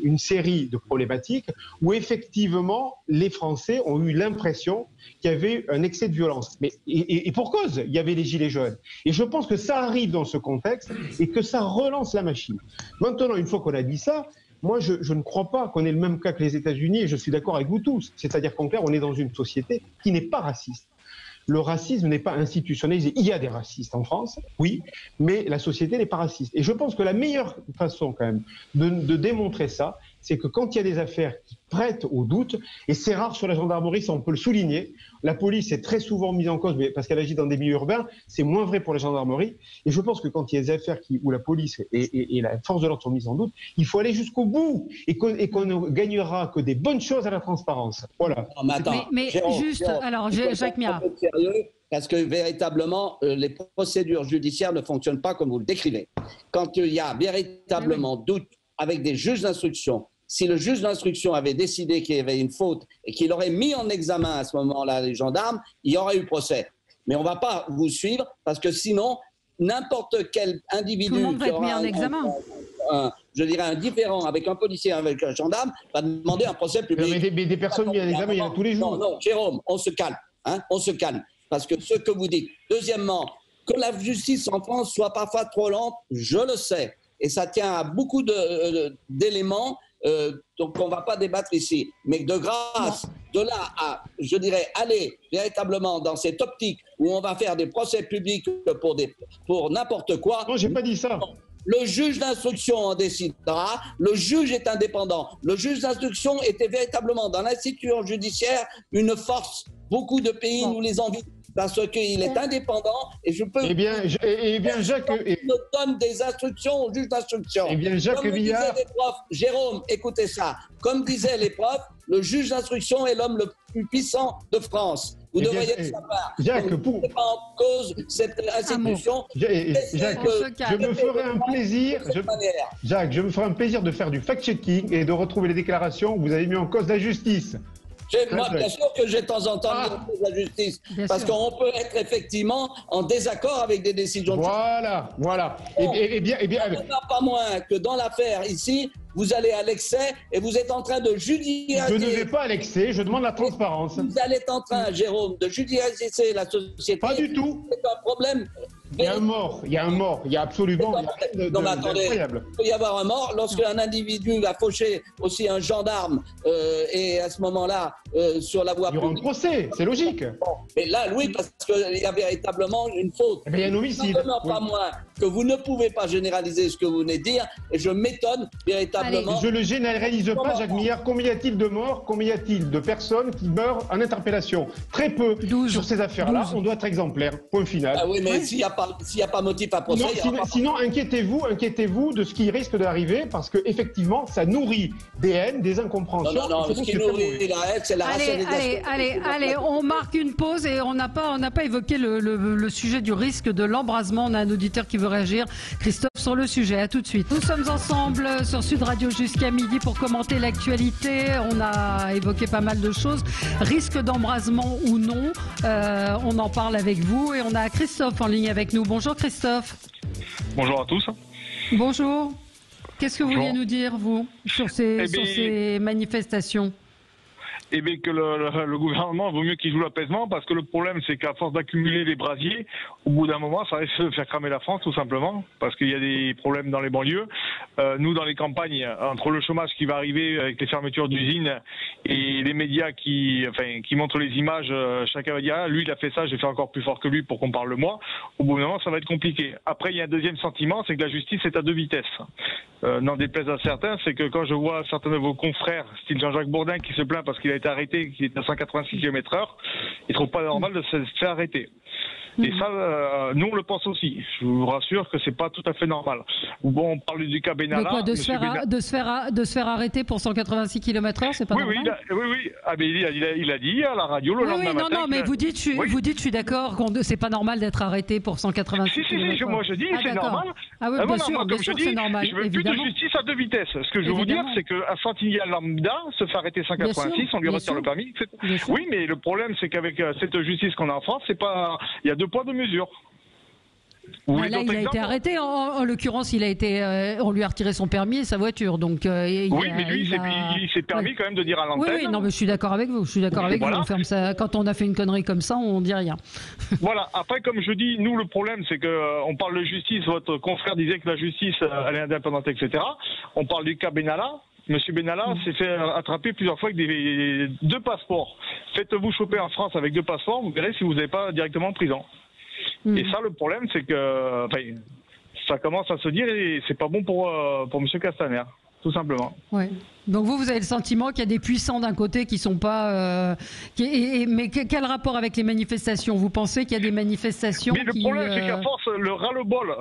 une série de problématiques où effectivement les Français ont eu l'impression qu'il y avait un excès de violence. Et pour cause, il y avait les gilets jaunes. Et je pense que ça arrive dans ce contexte et que ça relance la machine. Maintenant, une fois qu'on a dit ça, moi, je ne crois pas qu'on ait le même cas que les États-Unis, et je suis d'accord avec vous tous. C'est-à-dire qu'en clair, on est dans une société qui n'est pas raciste. le racisme n'est pas institutionnalisé. Il y a des racistes en France, oui, mais la société n'est pas raciste. Et je pense que la meilleure façon quand même de démontrer ça, c'est que quand il y a des affaires qui prêtent au doute, et c'est rare sur la gendarmerie, ça on peut le souligner, la police est très souvent mise en cause mais parce qu'elle agit dans des milieux urbains, c'est moins vrai pour la gendarmerie, et je pense que quand il y a des affaires où la police et la force de l'ordre sont mises en doute, il faut aller jusqu'au bout, et qu'on ne gagnera que des bonnes choses à la transparence. Voilà. Non, mais juste, alors Jacques Mira. Parce que véritablement, les procédures judiciaires ne fonctionnent pas comme vous le décrivez. Quand il y a véritablement doute avec des juges d'instruction, si le juge d'instruction avait décidé qu'il y avait une faute et qu'il aurait mis en examen à ce moment-là les gendarmes, il y aurait eu procès. Mais on ne va pas vous suivre parce que sinon, n'importe quel individu qui aura je dirais un différend avec un policier, avec un gendarme, va demander un procès public. Mais des personnes mises en examen, il y en a tous les jours. Non, Jérôme, on se calme. Hein, on se calme. Parce que ce que vous dites. Deuxièmement, que la justice en France soit parfois trop lente, je le sais. Et ça tient à beaucoup d'éléments, donc on ne va pas débattre ici. Mais de grâce, de là à, je dirais, aller véritablement dans cette optique où on va faire des procès publics pour n'importe quoi. Non, je n'ai pas dit ça. Le juge d'instruction en décidera, le juge est indépendant. Le juge d'instruction était véritablement dans l'institution judiciaire une force. Beaucoup de pays nous les envient parce qu'il est indépendant et je peux... Eh bien, Jacques... donne des instructions au juge d'instruction. Eh bien, Jacques Villard... Jérôme, écoutez ça. Comme disaient les profs, le juge d'instruction est l'homme le plus puissant de France. Vous devriez le savoir. Jacques, pour... pas en cause cette institution. Jacques, je me ferai un plaisir... Jacques, je me ferai un plaisir de faire du fact-checking et de retrouver les déclarations où vous avez mis en cause la justice. Moi, bien sûr que j'ai de temps en temps mis en cause la justice, parce qu'on peut être effectivement en désaccord avec des décisions de justice. Voilà. Bon, pas moins que dans l'affaire ici, vous allez à l'excès et vous êtes en train de judiciariser. Je ne vais pas à l'excès, je demande la transparence. Vous allez en train, Jérôme, de judiciariser la société. Pas du tout. C'est un problème. Il y a un mort, il y a absolument non, mais attendez, incroyable. Il peut y avoir un mort lorsqu'un individu a fauché aussi un gendarme et à ce moment-là, sur la voie publique. Il y aura un procès, c'est logique. Bon, mais là, oui, parce qu'il y a véritablement une faute. Mais il y a un homicide. Pas moins que vous ne pouvez pas généraliser ce que vous venez de dire et je m'étonne véritablement. Je ne le généralise pas, Jacques Millard. Combien y a-t-il de morts? Combien y a-t-il de personnes qui meurent en interpellation? Très peu. 12. Sur ces affaires-là, on doit être exemplaire. Point final. Ah oui, mais s'il n'y a pas motif à procès... Sinon, inquiétez-vous de ce qui risque d'arriver parce qu'effectivement, ça nourrit des haines, des incompréhensions. Non, ce qui nourrit la haine, c'est la rationalisation. Allez, on marque une pause et on n'a pas évoqué le sujet du risque de l'embrasement. On a un auditeur qui veut réagir. Christophe, sur le sujet, à tout de suite. Nous sommes ensemble sur Sud Radio jusqu'à midi pour commenter l'actualité. On a évoqué pas mal de choses. Risque d'embrasement ou non, on en parle avec vous et on a Christophe en ligne avec nous. Bonjour Christophe. Bonjour à tous. Bonjour. Qu'est-ce que vous vouliez nous dire, vous, sur ces manifestations ? Eh bien que le gouvernement vaut mieux qu'il joue l'apaisement parce que le problème c'est qu'à force d'accumuler les brasiers, au bout d'un moment ça risque de faire cramer la France tout simplement parce qu'il y a des problèmes dans les banlieues. Nous dans les campagnes, entre le chômage qui va arriver avec les fermetures d'usines et les médias qui montrent les images, chacun va dire ah, lui il a fait ça, j'ai fait encore plus fort que lui pour qu'on parle de moi. Au bout d'un moment ça va être compliqué. Après il y a un deuxième sentiment, c'est que la justice est à deux vitesses. N'en déplaise à certains, c'est que quand je vois certains de vos confrères, style Jean-Jacques Bourdin qui se plaint parce qu'il a été arrêté, qu'il est à 186 km/h, il trouve pas normal de se faire arrêter. Et ça, nous on le pense aussi. Je vous rassure que c'est pas tout à fait normal. Bon, on parle du cas Benalla. De se faire arrêter pour 186 km/h, c'est pas normal. Oui. Ah, mais il a dit à la radio le lendemain matin. Non, mais vous dites, je suis d'accord, c'est pas normal d'être arrêté pour 186 km/h. Si, moi je dis c'est normal. Ah oui, bien sûr, c'est normal. Je veux plus de justice à deux vitesses. Ce que je veux vous dire, c'est qu'un Santignan lambda se fait arrêter 186, on lui retire le permis. Oui, mais le problème, c'est qu'avec cette justice qu'on a en France, c'est pas. Il y a deux poids, deux mesures. Là, il a été arrêté. En l'occurrence, on lui a retiré son permis et sa voiture. Donc, mais lui, il s'est permis quand même de dire à l'antenne. Oui, non, mais je suis d'accord avec vous. On ferme ça. Quand on a fait une connerie comme ça, on dit rien. Voilà. Après, comme je dis, nous, le problème, c'est qu'on parle de justice. Votre confrère disait que la justice, elle est indépendante, etc. On parle du cas Benalla. Monsieur Benalla s'est fait attraper plusieurs fois avec deux passeports. Faites-vous choper en France avec 2 passeports, vous verrez si vous n'avez pas directement en prison. Et ça, le problème, c'est que ça commence à se dire et c'est pas bon pour Monsieur Castaner, tout simplement. Ouais. Donc vous avez le sentiment qu'il y a des puissants d'un côté qui sont pas... mais quel rapport avec les manifestations? Vous pensez qu'il y a des manifestations Mais le problème, c'est qu'à force, le ras-le-bol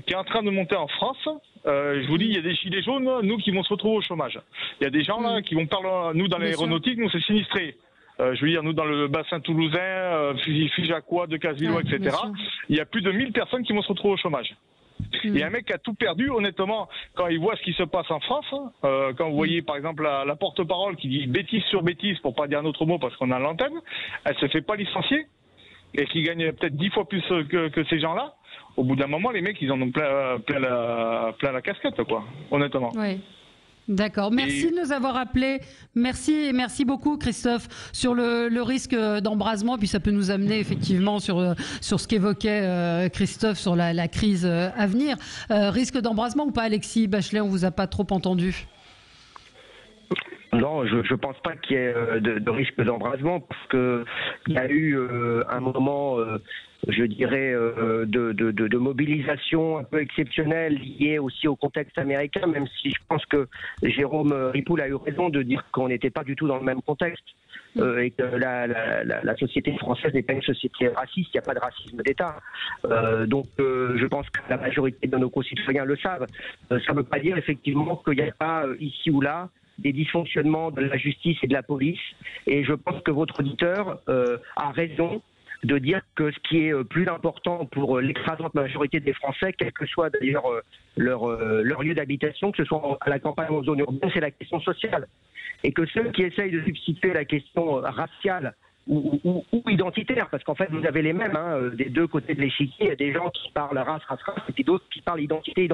qui est en train de monter en France, je vous dis, il y a des gilets jaunes, nous, qui vont se retrouver au chômage. Il y a des gens là qui vont parler, nous, dans l'aéronautique, nous, c'est sinistré. Je veux dire, nous, dans le bassin toulousain, Figeacois, de Casillois, etc., il y a plus de 1000 personnes qui vont se retrouver au chômage. Il y a un mec qui a tout perdu, honnêtement, quand il voit ce qui se passe en France, quand vous voyez par exemple la porte-parole qui dit bêtise sur bêtise, pour pas dire un autre mot parce qu'on a l'antenne, elle se fait pas licencier, et qui gagne peut-être 10 fois plus que ces gens-là. Au bout d'un moment, les mecs, ils en ont plein la casquette, quoi, honnêtement. Oui. D'accord. Merci de nous avoir appelés. Merci beaucoup, Christophe, sur le risque d'embrasement. Puis ça peut nous amener effectivement sur ce qu'évoquait Christophe sur la crise à venir. Risque d'embrasement ou pas, Alexis Bachelet? On vous a pas trop entendu. Non, je ne pense pas qu'il y ait de risque d'embrasement parce qu'il y a eu un moment, je dirais, de mobilisation un peu exceptionnelle liée aussi au contexte américain, même si je pense que Jérôme Ripoul a eu raison de dire qu'on n'était pas du tout dans le même contexte et que la société française n'est pas une société raciste, il n'y a pas de racisme d'État. Donc je pense que la majorité de nos concitoyens le savent. Ça ne veut pas dire effectivement qu'il n'y a pas ici ou là des dysfonctionnements de la justice et de la police. Et je pense que votre auditeur a raison de dire que ce qui est plus important pour l'écrasante majorité des Français, quel que soit d'ailleurs leur lieu d'habitation, que ce soit à la campagne ou en zone urbaine, c'est la question sociale. Et que ceux qui essayent de substituer la question raciale ou identitaire, parce qu'en fait vous avez les mêmes, des deux côtés de l'échiquier, il y a des gens qui parlent race, et puis d'autres qui parlent identité.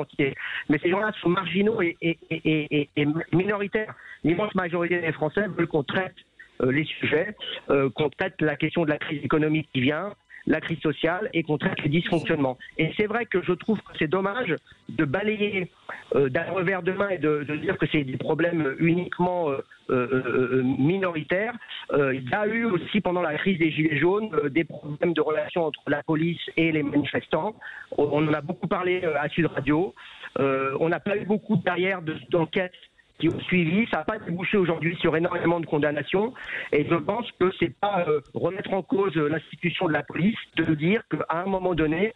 Mais ces gens-là sont marginaux et minoritaires. L'immense majorité des Français veulent qu'on traite les sujets, qu'on traite la question de la crise économique qui vient, la crise sociale, et qu'on traite les dysfonctionnements. Et c'est vrai que je trouve que c'est dommage de balayer d'un revers de main et de dire que c'est des problèmes uniquement minoritaires. Il y a eu aussi pendant la crise des Gilets jaunes des problèmes de relations entre la police et les manifestants. On en a beaucoup parlé à Sud Radio. On n'a pas eu beaucoup derrière d'enquêtes qui ont suivi, ça n'a pas débouché aujourd'hui sur énormément de condamnations, et je pense que c'est pas remettre en cause l'institution de la police de dire qu'à un moment donné,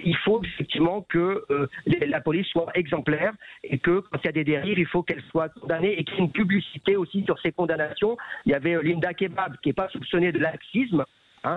il faut effectivement que la police soit exemplaire, et que quand il y a des dérives, il faut qu'elle soit condamnée, et qu'il y ait une publicité aussi sur ces condamnations. Il y avait Linda Kebab, qui n'est pas soupçonnée de laxisme,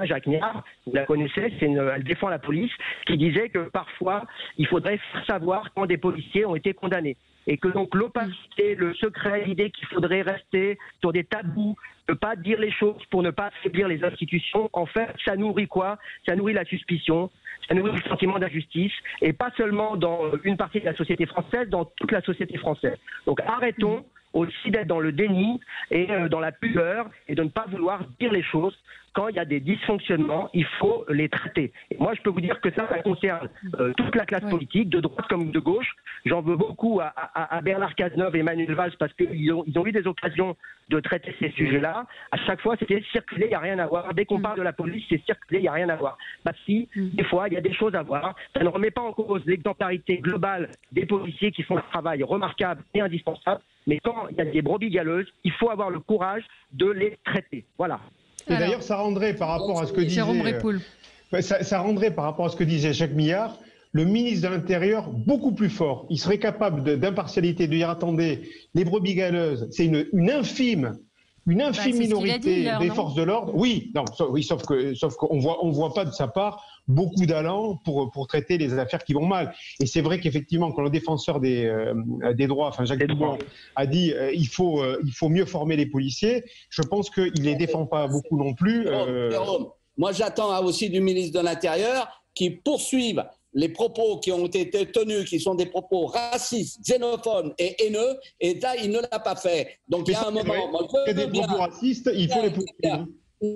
Jacques Niard, vous la connaissez, elle défend la police, qui disait que parfois, il faudrait faire savoir quand des policiers ont été condamnés. Et que donc l'opacité, le secret, l'idée qu'il faudrait rester sur des tabous, ne pas dire les choses pour ne pas affaiblir les institutions, en fait, ça nourrit quoi? Ça nourrit la suspicion, ça nourrit le sentiment d'injustice, et pas seulement dans une partie de la société française, dans toute la société française. Donc arrêtons aussi d'être dans le déni et dans la pudeur, et de ne pas vouloir dire les choses. Quand il y a des dysfonctionnements, il faut les traiter. Et moi, je peux vous dire que ça concerne toute la classe politique, de droite comme de gauche. J'en veux beaucoup à Bernard Cazeneuve et Emmanuel Valls parce qu'ils ont eu des occasions de traiter ces sujets-là. À chaque fois, c'était circuler, il n'y a rien à voir. Dès qu'on parle de la police, c'est circuler, il n'y a rien à voir. Bah si, des fois, il y a des choses à voir. Ça ne remet pas en cause l'exemplarité globale des policiers qui font un travail remarquable et indispensable. Mais quand il y a des brebis galeuses, il faut avoir le courage de les traiter. Voilà. Et d'ailleurs, ça rendrait par rapport à ce que disait Jérôme Ripoul. Ça rendrait par rapport à ce que disait Jacques Millard, le ministre de l'Intérieur beaucoup plus fort. Il serait capable d'impartialité, de dire attendez, les brebis galeuses, c'est une infime minorité des forces de l'ordre. Oui, sauf qu'on voit pas de sa part beaucoup d'allant pour traiter les affaires qui vont mal. Et c'est vrai qu'effectivement, quand le défenseur des droits, enfin Jacques Toubon, a dit il faut mieux former les policiers, je pense qu'il ne les défend pas beaucoup non plus. Jérôme, moi j'attends aussi du ministre de l'Intérieur qui poursuive les propos qui ont été tenus, qui sont des propos racistes, xénophobes et haineux, et là, il ne l'a pas fait. Donc, il y a un moment... Il y a des propos racistes, il faut les poursuivre.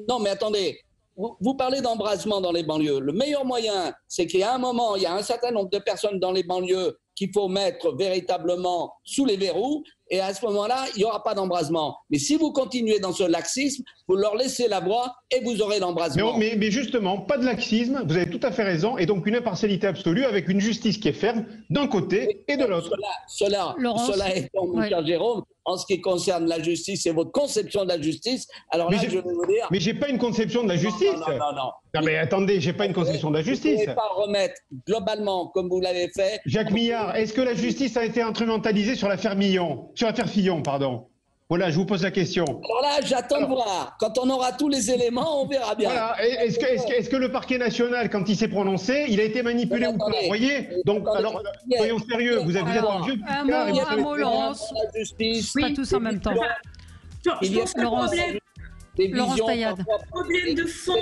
Non, mais attendez, vous parlez d'embrasement dans les banlieues. Le meilleur moyen, c'est qu'il y a un moment, il y a un certain nombre de personnes dans les banlieues qu'il faut mettre véritablement sous les verrous, et à ce moment-là, il n'y aura pas d'embrasement. Mais si vous continuez dans ce laxisme, vous leur laissez la voie et vous aurez l'embrasement. Mais justement, pas de laxisme, vous avez tout à fait raison, et donc une impartialité absolue avec une justice qui est ferme d'un côté et de l'autre. Cela étant, mon cher Jérôme, en ce qui concerne la justice et votre conception de la justice, alors là, je vais vous dire... Mais j'ai pas une conception de la justice. Non, mais attendez, j'ai pas une conception de la justice. Vous ne pouvez pas remettre globalement, comme vous l'avez fait... Jacques Millard, est-ce que la justice a été instrumentalisée sur l'affaire Fillon, pardon? Voilà, je vous pose la question. Alors là, j'attends de voir. Quand on aura tous les éléments, on verra bien. Voilà. Est-ce que le parquet national, quand il s'est prononcé, il a été manipulé ou pas? Vous voyez? Donc, alors, soyons sérieux. Vous êtes un vieux un mot, Laurence. Pas tous en même temps. Je pense que le problème de fond,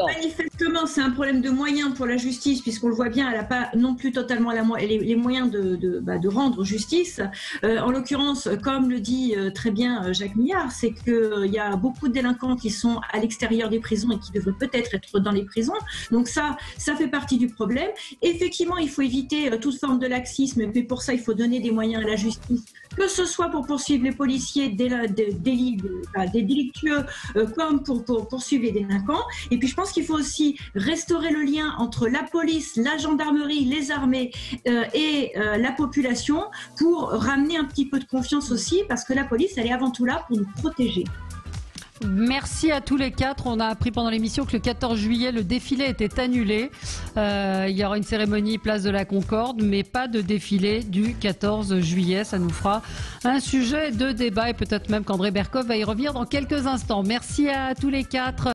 manifestement, c'est un problème de moyens pour la justice, puisqu'on le voit bien, elle n'a pas non plus totalement les moyens de rendre justice. En l'occurrence, comme le dit très bien Jacques Millard, c'est qu'il y a beaucoup de délinquants qui sont à l'extérieur des prisons et qui devraient peut-être être dans les prisons. Donc ça fait partie du problème. Effectivement, il faut éviter toute forme de laxisme, et puis pour ça, il faut donner des moyens à la justice, que ce soit pour poursuivre les policiers des délictueux, comme pour poursuivre les délinquants. Et puis je pense qu'il faut aussi restaurer le lien entre la police, la gendarmerie, les armées et la population pour ramener un petit peu de confiance aussi, parce que la police, elle est avant tout là pour nous protéger. Merci à tous les quatre. On a appris pendant l'émission que le 14 juillet, le défilé était annulé. Il y aura une cérémonie place de la Concorde, mais pas de défilé du 14 juillet. Ça nous fera un sujet de débat et peut-être même qu'André Berkoff va y revenir dans quelques instants. Merci à tous les quatre.